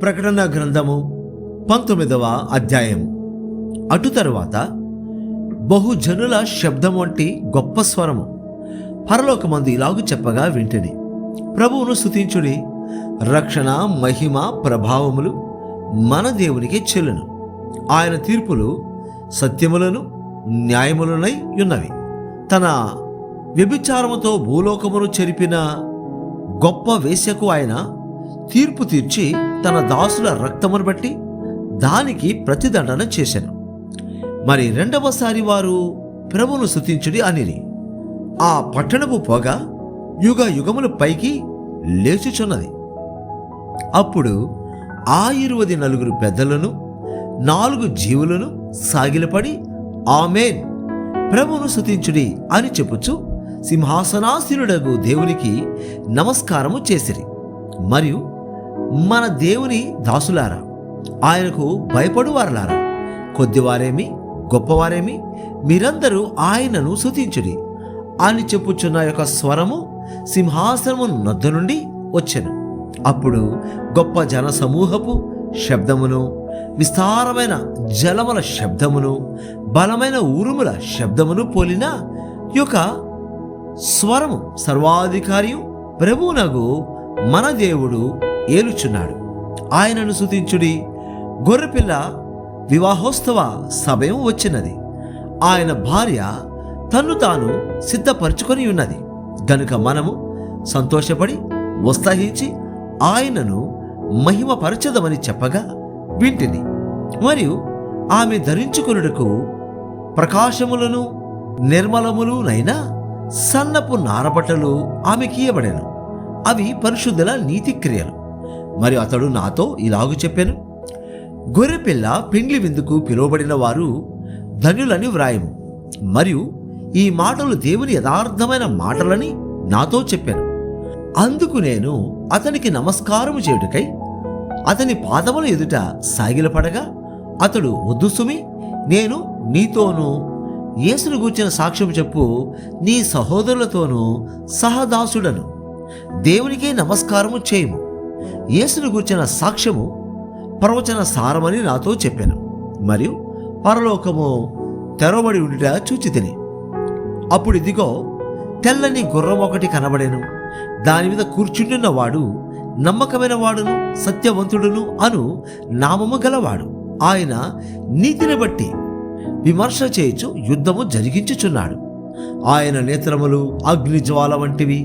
ప్రకటన గ్రంథము 19వ అధ్యాయం. అటు తరువాత బహుజనుల శబ్దం వంటి గొప్ప స్వరము పరలోకమందు ఇలాగు చెప్పగా వింటిని, ప్రభువును స్తుతించుడి, రక్షణ మహిమ ప్రభావములు మన దేవునికి చెల్లును. ఆయన తీర్పులు సత్యములను న్యాయములనై ఉన్నవి. తన వ్యభిచారముతో భూలోకమును చెరిపిన గొప్ప వేశ్యకు ఆయన తీర్పు తీర్చి తన దాసుల రక్తమును బట్టి దానికి ప్రతిదండన చేశాను. మరి రెండవసారి వారు ప్రభువును స్తుతించుడి అనిరి. ఆ పట్టణపు పొగ యుగ యుగముల పైకి లేచుచున్నది. అప్పుడు ఆ 24 పెద్దలను 4 జీవులను సాగిలపడి ఆమేన్, ప్రభువును స్తుతించుడి అని చెప్పుచు సింహాసనాసీనుడగు దేవునికి నమస్కారము చేసిరి. మరియు మన దేవుని దాసులారా, ఆయనకు భయపడువారలారా, కొద్దివారేమి గొప్పవారేమి, మీరందరూ ఆయనను స్తుతించుడి అని చెప్పుచున్న యొక్క స్వరము సింహాసనము నొద్ద నుండి వచ్చెను. అప్పుడు గొప్ప జన సమూహపు శబ్దమును, విస్తారమైన జలముల శబ్దమును, బలమైన ఉరుముల శబ్దమును పోలిన యొక్క స్వరము సర్వాధికారియు ప్రభువునగు మన దేవుడు ఏలుచున్నాడు. ఆయనను స్తుతించుడి, గొర్రెపిల్ల వివాహోత్సవ సమయం వచ్చినది, ఆయన భార్య తన్ను తాను సిద్ధపరచుకొని ఉన్నది గనుక మనము సంతోషపడి ఉత్సాహించి ఆయనను మహిమపరచదమని చెప్పగా వింటిని. మరియు ఆమె ధరించుకొనుటకు ప్రకాశములను నిర్మలములునైనా సన్నపు నారబట్టలు ఆమెకి ఇయ్యబడెను. అవి పరిశుద్ధుల నీతి క్రియలు. మరియు అతడు నాతో ఇలాగు చెప్పాను, గొర్రెపిల్ల పెండ్లి విందుకు పిలువబడిన వారు ధన్యులని వ్రాయము. మరియు ఈ మాటలు దేవుని యథార్థమైన మాటలని నాతో చెప్పాను. అందుకు నేను అతనికి నమస్కారము చేయుటకై అతని పాదముల ఎదుట సాగిలపడగా అతడు, వద్దు సుమి, నేను నీతోనూ యేసును గూర్చిన సాక్ష్యం చెప్పు నీ సహోదరులతోనూ సహదాసుడను, దేవునికే నమస్కారము చేయము. యేసును గూర్చిన సాక్ష్యము ప్రవచన సారమని నాతో చెప్పాను. మరియు పరలోకము తెరవబడి ఉండుట చూచితిని. అప్పుడు ఇదిగో, తెల్లని గుర్రం ఒకటి కనబడెను. దాని మీద కూర్చుంటున్న వాడు నమ్మకమైన వాడును సత్యవంతుడును అను నామము గలవాడు. ఆయన నీతిని బట్టి విమర్శ చేయుచు యుద్ధము జరిగించుచున్నాడు. ఆయన నేత్రములు అగ్నిజ్వాల వంటివి.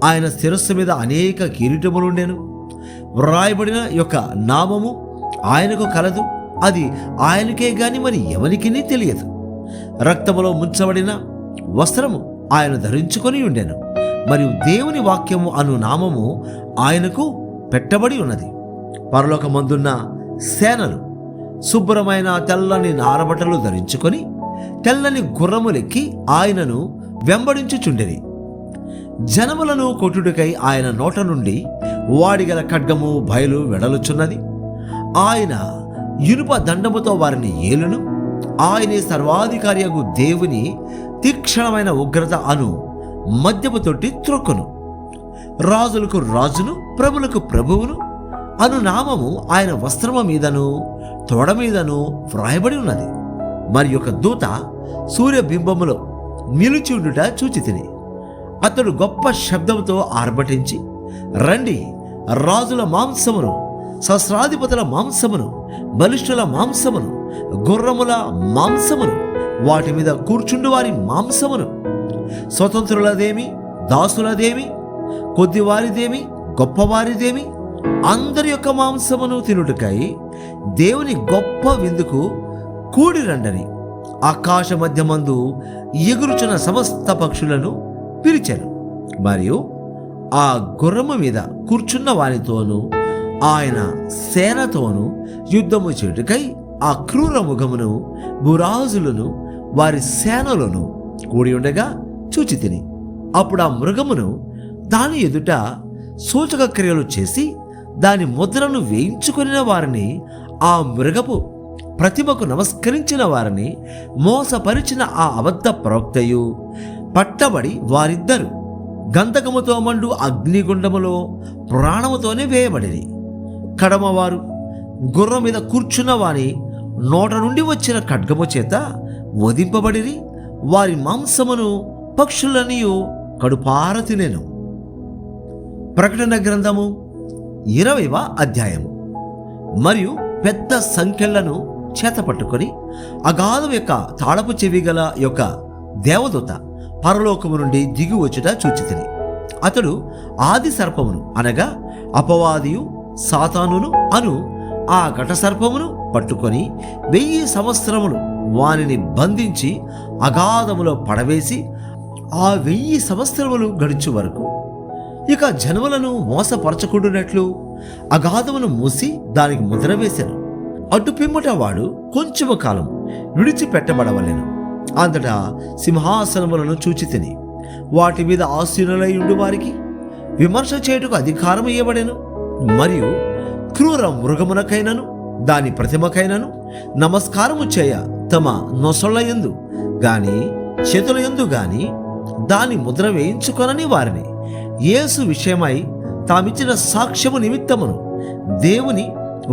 ఆయన శిరస్సు మీద అనేక కిరీటములుండెను. వ్రాయబడిన యొక్క నామము ఆయనకు కలదు, అది ఆయనకే గాని మరి ఎవరికీ తెలియదు. రక్తములో ముంచబడిన వస్త్రము ఆయన ధరించుకొని ఉండెను. మరియు దేవుని వాక్యము అను నామము ఆయనకు పెట్టబడి ఉన్నది. పరలోకమందున్న సేనలు శుభ్రమైన తెల్లని నారబట్టలు ధరించుకొని తెల్లని గుర్రములెక్కి ఆయనను వెంబడించుచుండెని. జనములను కొట్టుడికై ఆయన నోట నుండి వాడిగల ఖడ్గము బయలు వెడలుచున్నది. ఆయన ఇనుప దండముతో వారిని ఏలును. ఆయనే సర్వాధికారియగు దేవుని తీక్షణమైన ఉగ్రత అను మద్యపు తొట్టి త్రొక్కును. రాజులకు రాజును ప్రభులకు ప్రభువును అను నామము ఆయన వస్త్రము మీదను తొడ మీదను వ్రాయబడి ఉన్నది. మరి ఒక దూత సూర్యబింబములో నిలిచి ఉండుట చూచితిని. అతడు గొప్ప శబ్దంతో ఆర్భటించి, రండి, రాజుల మాంసమును, సహస్రాధిపతుల మాంసమును, బలిష్ఠుల మాంసమును, గుర్రముల మాంసమును, వాటి మీద కూర్చుండు వారి మాంసమును, స్వతంత్రులదేమి దాసులదేమి, కొద్దివారిదేమి గొప్పవారిదేమి, అందరి యొక్క మాంసమును తినుటకై దేవుని గొప్ప విందుకు కూడిరండని ఆకాశ మధ్యమందు ఎగురుచున్న సమస్త పక్షులను పిలిచెను. మరియు ఆ గుర్రము మీద కూర్చున్న వారితోనూ ఆయన సేనతోనూ యుద్ధము చేయుటకై ఆ క్రూర ముఖమును భూరాజులను వారి సేనలను కూడి ఉండగా చూచితిని. అప్పుడు ఆ మృగమును దాని ఎదుట సూచక క్రియలు చేసి దాని ముద్రను వేయించుకొనిన వారిని, ఆ మృగపు ప్రతిమకు నమస్కరించిన వారిని మోసపరిచిన ఆ అబద్ధ ప్రవక్తయు పట్టబడి వారిద్దరు గంధకముతో మండు అగ్నిగుండములో ప్రాణముతోనే వేయబడిరి. కడమవారు గుర్రం మీద కూర్చున్న వాని నోట నుండి వచ్చిన ఖడ్గము చేత వధింపబడిరి. వారి మాంసమును పక్షులనియు కడుపార తినెను. ప్రకటన గ్రంథము 20వ అధ్యాయము. మరియు పెద్ద సంఖ్యలను చేతపట్టుకొని అగాధం యొక్క తాళపు చెవి గల యొక్క దేవదూత పరలోకము నుండి దిగి వచ్చుట చూచితిని. అతడు ఆది సర్పమును అనగా అపవాదియు సాతానును అను ఆ ఘట సర్పమును పట్టుకొని 1000 సంవత్సరములు వానిని బంధించి అగాధములో పడవేసి ఆ 1000 సంవత్సరములు గడిచే వరకు ఇక జనములను మోసపరచకుండునట్లు అగాధమును మూసి దానికి ముద్ర వేశాను. అటు పిమ్మట వాడు కొంచెము కాలం విడిచిపెట్టబడవలెను. అంతటా సింహాసనములను చూచితిని. వాటి మీద ఆసీనులై ఉండు వారికి విమర్శ చేయుటకు అధికారం ఇవ్వబడెను. మరియు క్రూర మృగమునకైనను దాని ప్రతిమకైనను నమస్కారము చేయ తమ నొసళ్ళయందు గాని చేతులయందు గాని దాని ముద్ర వేయించుకొనని వారిని యేసు విషయమై తామిచ్చిన సాక్ష్యము నిమిత్తమును దేవుని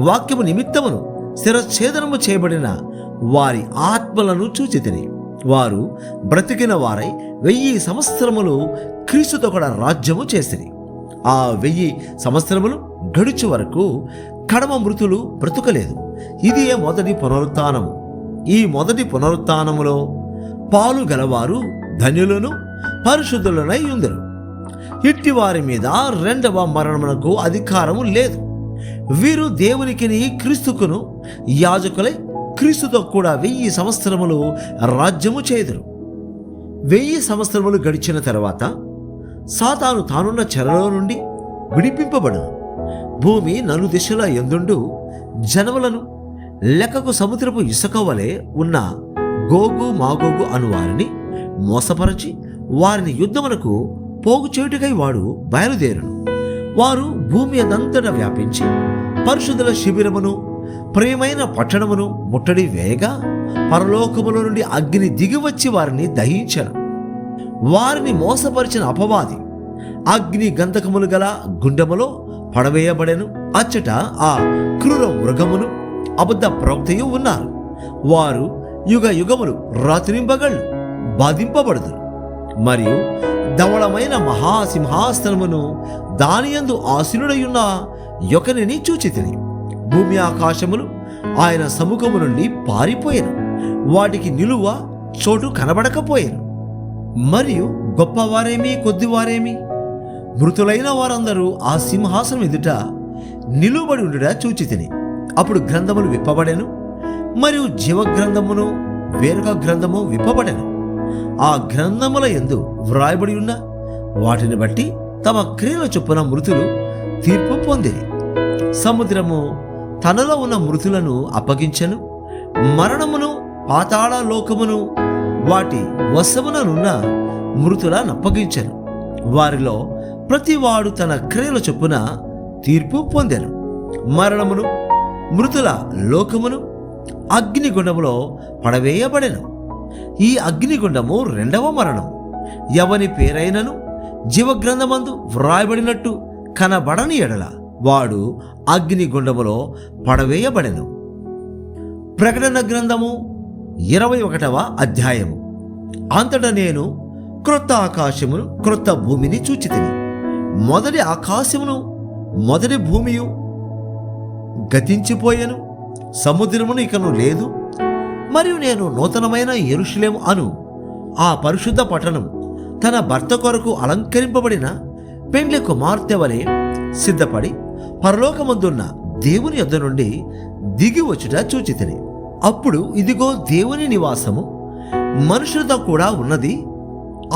వాక్యము నిమిత్తమును శిరఛేదనము చేయబడిన వారి ఆత్మలను చూచితిని. వారు బ్రతికిన వారై 1000 సంవత్సరములు క్రీస్తుతో కూడా రాజ్యము చేసిరి. ఆ 1000 సంవత్సరములు గడుచు వరకు కడమ మృతులు బ్రతుకలేదు. ఇది మొదటి పునరుత్థానము. ఈ మొదటి పునరుత్థానములో పాలు గలవారు ధన్యులను పరిశుద్ధులనై ఉందరు. ఇట్టి వారి మీద రెండవ మరణమునకు అధికారము లేదు. వీరు దేవునికిని క్రీస్తుకును యాజకులై క్రీస్తుతో కూడా 1000 సంవత్సరములు రాజ్యము చేయుదురు. 1000 సంవత్సరములు గడిచిన తర్వాత సాతాను తానున్న చెరలో నుండి విడిపింపబడును. భూమి నలుదిశల యందుండు జనములను లెక్కకు సముద్రపు ఇసుక వలె ఉన్న గోగు మాగోగు అను వారిని మోసపరచి వారిని యుద్ధమునకు పోగు చేయుటకై వాడు బయలుదేరును. వారు భూమి అదంతటా వ్యాపించి పరిశుద్ధుల శిబిరమును ప్రియమైన పట్టణమును ముట్టడి వేయగా పరలోకముల నుండి అగ్ని దిగివచ్చి వారిని దహించను. వారిని మోసపరిచిన అపవాది అగ్ని గంధకములు గల గుండములో పడవేయబడెను. అచ్చట ఆ క్రూర మృగమును అబద్ధ ప్రవక్తయు ఉన్నారు. వారు యుగ యుగములు రాత్రింబగళ్ళు బాధింపబడుదురు. మరియు ధవళమైన మహాసింహాసనమును దానియందు ఆసీనుడయున్న యొకనిని చూచితిని. భూమి ఆకాశములు ఆయన సముఖము నుండి పారిపోయాను. వాటికి నిలువ చోటు కనబడకపోయాను. మరియు గొప్పవారేమి కొద్దివారేమి మృతులైన వారందరూ ఆ సింహాసనం ఎదుట నిలువబడి ఉండుట చూచితిని. అప్పుడు గ్రంథములు విప్పబడెను. మరియు జీవగ్రంథమును వేరొక గ్రంథము విప్పబడెను. ఆ గ్రంథముల యందు వ్రాయబడి ఉన్న వాటిని బట్టి తమ క్రియల చొప్పున మృతులు తీర్పు పొందిరి. సముద్రము తనలో ఉన్న మృతులను అప్పగించెను. మరణమును పాతాళ లోకమును వాటి వశముననున్న మృతులనప్పగించెను. వారిలో ప్రతివాడు తన క్రియల చొప్పున తీర్పు పొందెను. మరణమును మృతుల లోకమును అగ్నిగుండములో పడవేయబడెను. ఈ అగ్నిగుండము రెండవ మరణం. ఎవని పేరైనను జీవగ్రంథమందు వ్రాయబడినట్టు కనబడని ఎడల వాడు అగ్నిగుండములో పడవేయబడెను. ప్రకటన గ్రంథము 21వ అధ్యాయము. అంతటా నేను క్రొత్త ఆకాశమును క్రొత్త భూమిని చూచితిని. మొదటి ఆకాశమును మొదటి భూమియు గతించిపోయెను. సముద్రమును ఇకను లేదు. మరియు నేను నూతనమైన యెరూషలేము అను ఆ పరిశుద్ధ పట్టణం తన భర్త కొరకు అలంకరింపబడిన పెండ్లి కుమార్తె వలె సిద్ధపడి పరలోకమందున్న దేవుని యొద్ద నుండి దిగి వచ్చుట చూచితిని. అప్పుడు ఇదిగో దేవుని నివాసము మనుషులతో కూడా ఉన్నది.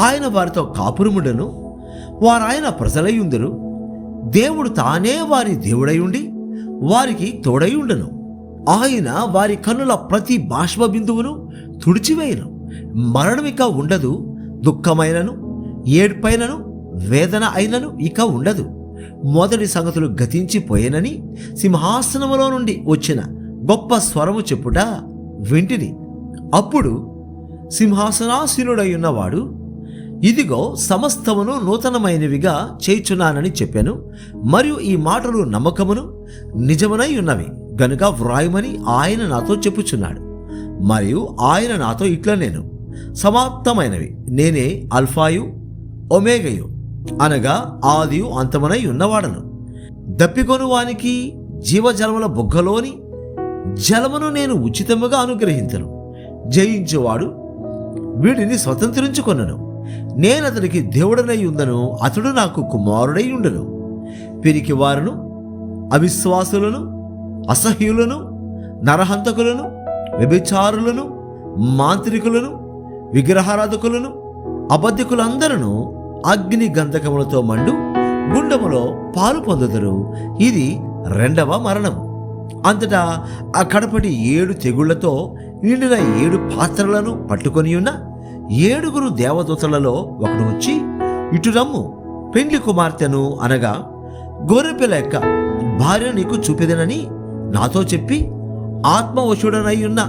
ఆయన వారితో కాపురముండెను. వారాయన ప్రజలయుందురు. దేవుడు తానే వారి దేవుడై ఉండి వారికి తోడై ఉండెను. ఆయన వారి కన్నుల ప్రతి బాష్ప బిందువును తుడిచివేయను. మరణం ఇక ఉండదు. దుఃఖమైనను ఏడ్పైనను వేదన అయినను ఇక ఉండదు. మొదటి సంగతులు గతించిపోయేనని సింహాసనములో నుండి వచ్చిన గొప్ప స్వరము చెప్పుట వింటిని. అప్పుడు సింహాసనాసీనుడయ్యున్నవాడు ఇదిగో సమస్తమును నూతనమైనవిగా చేయుచున్నానని చెప్పాను. మరియు ఈ మాటలు నమ్మకమును నిజమునై ఉన్నవి గనుక వ్రాయమని ఆయన నాతో చెప్పుచున్నాడు. మరియు ఆయన నాతో ఇట్లా, నేను సమాప్తమైనవి, నేనే అల్ఫాయు ఒమేగయు, అనగా ఆదియు అంతమునై ఉన్నవాడను. దప్పికొను వానికి జీవజలముల బుగ్గలోని జలమును నేను ఉచితముగా అనుగ్రహించను. జయించువాడు వీడిని స్వతంత్రించుకొనను. నేనతనికి దేవుడనై ఉందను, అతడు నాకు కుమారుడై ఉండను. పిరికి వారును, అవిశ్వాసులను, అసహ్యులను, నరహంతకులను, వ్యభిచారులను, మాంత్రికులను, విగ్రహారాధకులను, అబద్ధికులందరూ అగ్ని గంధకములతో మండు గుండములో పాలు పొందుదురు. ఇది రెండవ మరణము. అంతటా ఆ కడపటి 7 తెగుళ్లతో నిండిన 7 పాత్రలను పట్టుకొని ఉన్న 7 దేవదూతలలో ఒకడు వచ్చి, ఇటు రమ్ము, పెండ్లి కుమార్తెను, అనగా గొర్రెపిల్ల యొక్క భార్య నీకు చూపెదనని నాతో చెప్పి, ఆత్మవశుడనై ఉన్న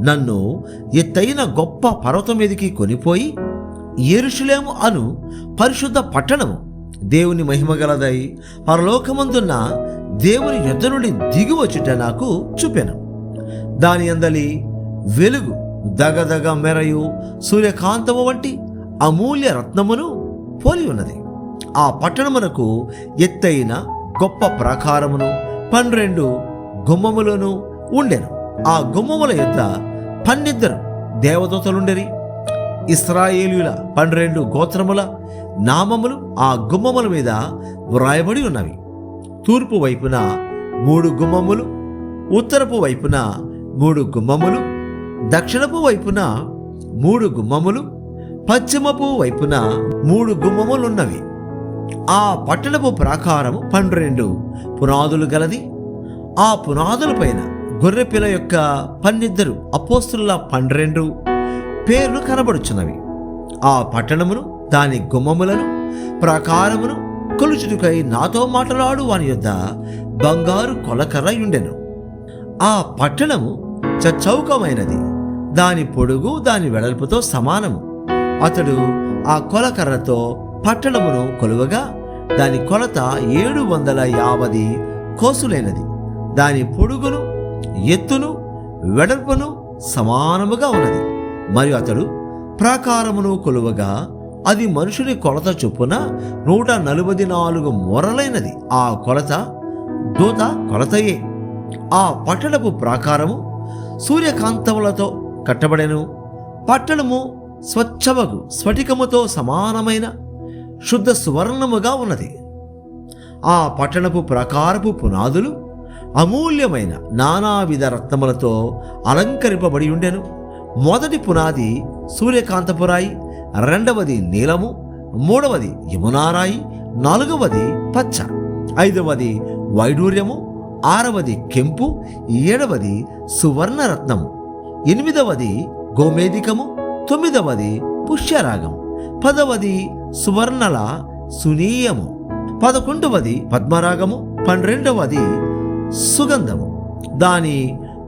నన్ను ఎత్తైన గొప్ప పర్వతం మీదికి కొనిపోయి, యెరూషలేము అను పరిశుద్ధ పట్టణము, దేవుని మహిమగలదై పరలోకమందున్న దేవుని యొద్ద నుండి దిగివచ్చుట నాకు చూపెను. దాని అందలి వెలుగు దగదగ మెరయు సూర్యకాంతము వంటి అమూల్య రత్నమును పోలి ఉన్నది. ఆ పట్టణమునకు ఎత్తైన గొప్ప ప్రాకారమును 12 గుమ్మములను ఉండెను. ఆ గుమ్మముల యొద్ద 12 దేవదూతలుండెరి. ఇశ్రాయేలీయుల 12 గోత్రముల నామములు ఆ గుమ్మముల మీద వ్రాయబడి ఉన్నవి. తూర్పు వైపున 3 గుమ్మములు, ఉత్తరపు వైపున 3 గుమ్మములు, దక్షిణపు వైపున 3 గుమ్మములు, పశ్చిమపు వైపున 3 గుమ్మములున్నవి. ఆ పట్టణపు ప్రాకారము 12 పునాదులు గలది. ఆ పునాదుల పైన గొర్రెపిల్ల యొక్క 12 అపోస్తుల 12 పేర్లు కనబడుచున్నవి. ఆ పట్టణమును, దాని గుమ్మములను, ప్రాకారమును కొలుచుటకై నాతో మాట్లాడు వాని యొద్ద బంగారు కొలకర్ర ఉండెను. ఆ పట్టణము చౌకమైనది, దాని పొడుగు దాని వెడల్పుతో సమానము. అతడు ఆ కొలకర్రతో పట్టణమును కొలువగా దాని కొలత 750 కోసులైనది. దాని పొడుగును, ఎత్తును, వెడల్పును సమానముగా ఉన్నది. మరియు అతడు ప్రాకారమును కొలువగా అది మనుషుని కొలత చొప్పున 144 మొరలైనది. ఆ కొలత దూత కొలతయే. ఆ పట్టణపు ప్రాకారము సూర్యకాంతములతో కట్టబడెను. పట్టణము స్వచ్ఛమగు స్ఫటికముతో సమానమైన శుద్ధ సువర్ణముగా ఉన్నది. ఆ పట్టణపు ప్రాకారపు పునాదులు అమూల్యమైన నానావిధ రత్నములతో అలంకరింపబడి ఉండెను. మొదటి పునాది సూర్యకాంతపురాయి, రెండవది నీలము, మూడవది యమునారాయి, నాలుగవది పచ్చ, ఐదవది వైడూర్యము, ఆరవది కెంపు, ఏడవది సువర్ణరత్నము, ఎనిమిదవది గోమేధికము, తొమ్మిదవది పుష్యరాగం, 10వది సువర్ణల సునీయము, 11వది పద్మరాగము, 12వది సుగంధము. దాని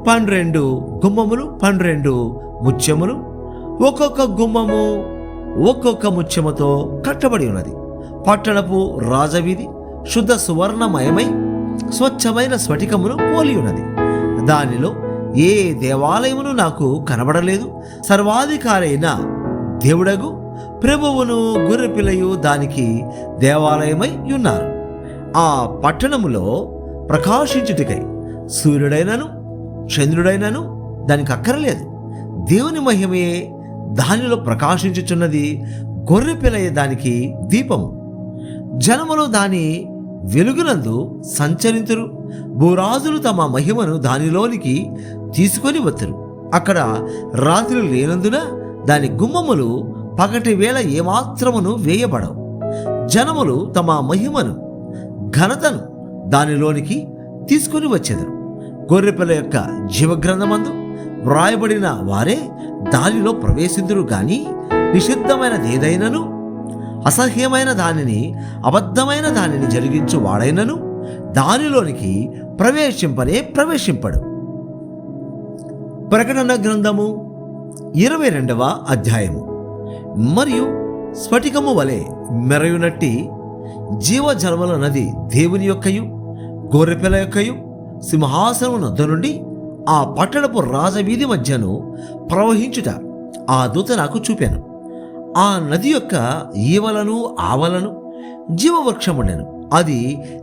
12 గుమ్మములు, 12 ముత్యములు, ఒక్కొక్క గుమ్మము ఒక్కొక్క ముత్యముతో కట్టబడి ఉన్నది. పట్టణపు రాజవీధి శుద్ధ సువర్ణమయమై స్వచ్ఛమైన స్ఫటికమును పోలి ఉన్నది. దానిలో ఏ దేవాలయమును నాకు కనబడలేదు. సర్వాధికారైన దేవుడగు ప్రభువును గొర్రెపిల్లయు దానికి దేవాలయమై ఉన్నారు. ఆ పట్టణములో ప్రకాశించుటకై సూర్యుడైనను చంద్రుడైనను దానికి అక్కరలేదు. దేవుని మహిమే దానిలో ప్రకాశించుచున్నది. గొర్రెపిల్లయే దానికి దీపము. జనములు దాని వెలుగునందు సంచరింతురు. భూరాజులు తమ మహిమను దానిలోనికి తీసుకొని వత్తురు. అక్కడ రాత్రి లేనందున దాని గుమ్మములు పగటి వేళ ఏమాత్రమును వేయబడవు. జనములు తమ మహిమను ఘనతను దానిలోనికి తీసుకుని వచ్చెదరు. గొర్రెపిల్ల యొక్క జీవగ్రంథమందు వ్రాయబడిన వారే దానిలో ప్రవేశిందురు గాని నిషిద్ధమైనదేదైనను అసహ్యమైన దానిని అబద్ధమైన దానిని జరిగించు వాడైనను దానిలోనికి ప్రవేశింపడు. ప్రకటన గ్రంథము 22వ అధ్యాయము. మరియు స్ఫటికము వలె మెరయునట్టి జీవజలముల నది దేవుని యొక్కయు గొర్రెపిల్ల యొక్కయు సింహాసనం నొద్ద నుండి ఆ పట్టణపు రాజవీధి మధ్యను ప్రవహించుట ఆ దూత నాకు చూపాను. ఆ నది యొక్క ఈవలను ఆవలను జీవవృక్షముండెను. అది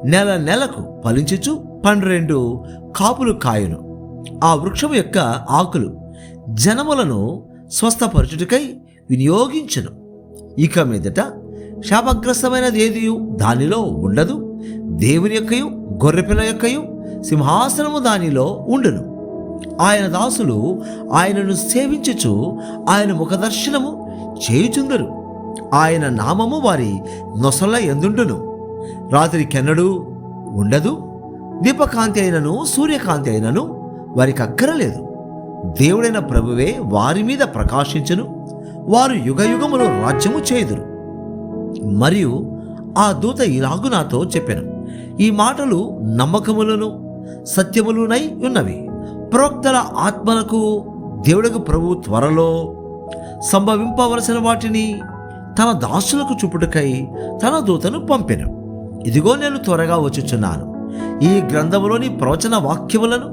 నెల నెలకు ఫలించుచు 12 కాపులు కాయును. ఆ వృక్షము యొక్క ఆకులు జనములను స్వస్థపరచుటకై వినియోగించును. ఇక మీదట శాపగ్రస్తమైనది ఏది దానిలో ఉండదు. దేవుని యొక్కయు గొర్రెపిల్ల యొక్కయు సింహాసనము దానిలో ఉండును. ఆయన దాసులు ఆయనను సేవించుచు ఆయన ముఖదర్శనము చేయుచుందరు. ఆయన నామము వారి నొసల ఎందుండును. రాత్రికెన్నడూ ఉండదు. దీపకాంతి అయినను సూర్యకాంతి అయినను వారికి అక్కరలేదు. దేవుడైన ప్రభువే వారి మీద ప్రకాశించును. వారు యుగయుగములో రాజ్యము చేయుదురు. మరియు ఆ దూత ఇలాగు నాతో చెప్పెను, ఈ మాటలు నమ్మకములను సత్యములునై ఉన్నవి. ప్రవక్తల ఆత్మలకు దేవుడకు ప్రభు త్వరలో సంభవింపవలసిన వాటిని తన దాసులకు చూపుటకై తన దూతను పంపెను. ఇదిగో నేను త్వరగా వచ్చుచున్నాను. ఈ గ్రంథములోని ప్రవచన వాక్యములను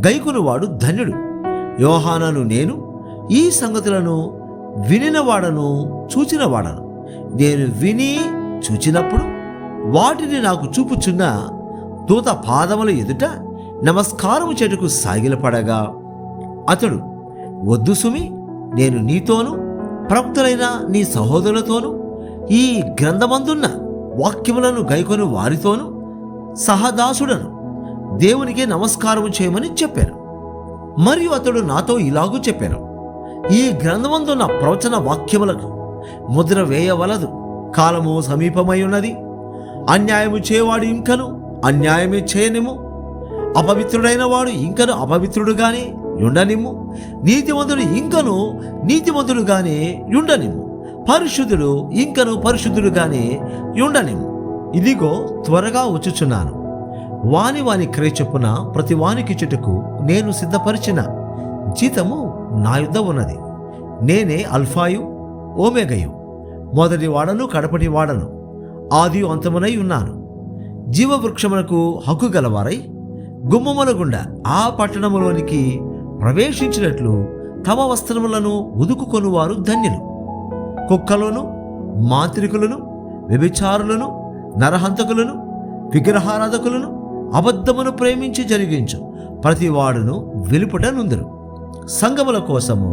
గైకొనువాడు ధన్యుడు. యోహానను నేను ఈ సంగతులను వినినవాడను చూచినవాడను. నేను విని చూచినప్పుడు వాటిని నాకు చూపుచున్న దూత పాదముల ఎదుట నమస్కారము చెట్టుకు సాగిలపడగా అతడు, వద్దు సుమి, నేను నీతోనూ ప్రవక్తలైన నీ సహోదరులతోనూ ఈ గ్రంథమందున్న వాక్యములను గైకొని వారితోనూ సహదాసుడను, దేవునికి నమస్కారము చేయమని చెప్పాను. మరియు అతడు నాతో ఇలాగూ చెప్పాను, ఈ గ్రంథమందున్న ప్రవచన వాక్యములకు ముద్ర వేయవలదు. కాలము సమీపమై ఉన్నది. అన్యాయము చేయవాడు ఇంకను అన్యాయమే చేయనిమ్ము. అపవిత్రుడైన వాడు ఇంకను అపవిత్రుడుగానే యుండనిమ్ము. నీతిమంతుడు ఇంకను నీతిమంతుడుగానే యుండనిమ్ము. పరిశుద్ధుడు ఇంకను పరిశుద్ధుడుగానే యుండనిమ్ము. ఇదిగో త్వరగా వచ్చుచున్నాను. వాని వాని క్రయ చొప్పున ప్రతి వానికి చుటకు నేను సిద్ధపరిచిన జీతము నా యుద్ధ ఉన్నది. నేనే అల్ఫాయు ఓమెగయు, మొదటి వాడను కడపటి వాడను, ఆది అంతమునై ఉన్నాను. జీవవృక్షమునకు హక్కు గలవారై గుమ్మముల గుండా ఆ పట్టణములోనికి ప్రవేశించినట్లు తమ వస్త్రములను ఉదుకుకొనువారు ధన్యులు. కుక్కలను, మాంత్రికులను, వ్యభిచారులను, నరహంతకులను, విగ్రహారాధకులను, అబద్ధమును ప్రేమించి జరిగించు ప్రతివాడును వెలుపట నుందురు. సంగముల కోసము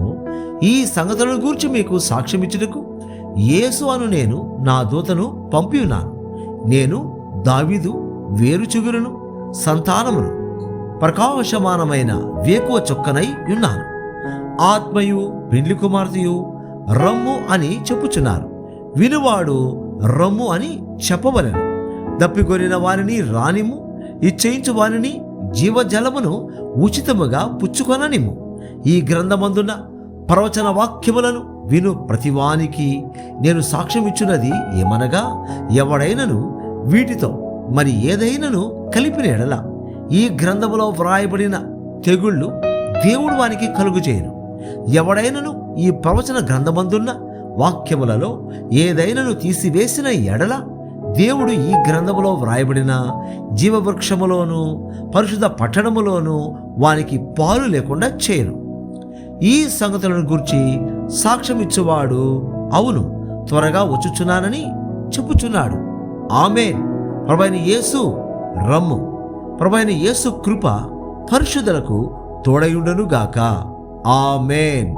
ఈ సంగతులను గూర్చి మీకు సాక్ష్యమిచ్చుటకు యేసు అను నేను నా దూతను పంపి ఉన్నాను. నేను దావీదు వేరు చిగురును, సంతానమును, ప్రకాశమానమైన వేకువ చొక్కనై ఉన్నాను. ఆత్మయు పెండ్లి కుమార్తెయు రమ్ము అని చెప్పుచున్నారు. వినువాడు రమ్ము అని చెప్పవలెను. దప్పికొరిన వారిని రానిమ్ము. ఇచ్చయించు వారిని జీవజలమును ఉచితముగా పుచ్చుకొననిమ్ము. ఈ గ్రంథమందున్న ప్రవచన వాక్యములను విను ప్రతివానికి నేను సాక్ష్యమిచ్చున్నది ఏమనగా, ఎవడైనను వీటితో మరి ఏదైనను కలిపిన ఎడల ఈ గ్రంథములో వ్రాయబడిన తెగుళ్ళు దేవుడు వానికి కలుగు చేయను. ఎవడైనను ఈ ప్రవచన గ్రంథమందున్న వాక్యములలో ఏదైనను తీసివేసిన ఎడల దేవుడు ఈ గ్రంథములో వ్రాయబడిన జీవవృక్షములోను పరిశుద్ధ పట్టణములోను వానికి పాలు లేకుండా చేయను. ఈ సంగతులను గూర్చి సాక్ష్యమిచ్చువాడు అవును, త్వరగా వచ్చుచున్నానని చెప్పుచున్నాడు. ఆమేన్. ప్రభువైన యేసు రమ్ము. ప్రభువైన యేసు కృప పరిశుద్ధులకు తోడయుండును గాక. ఆమేన్.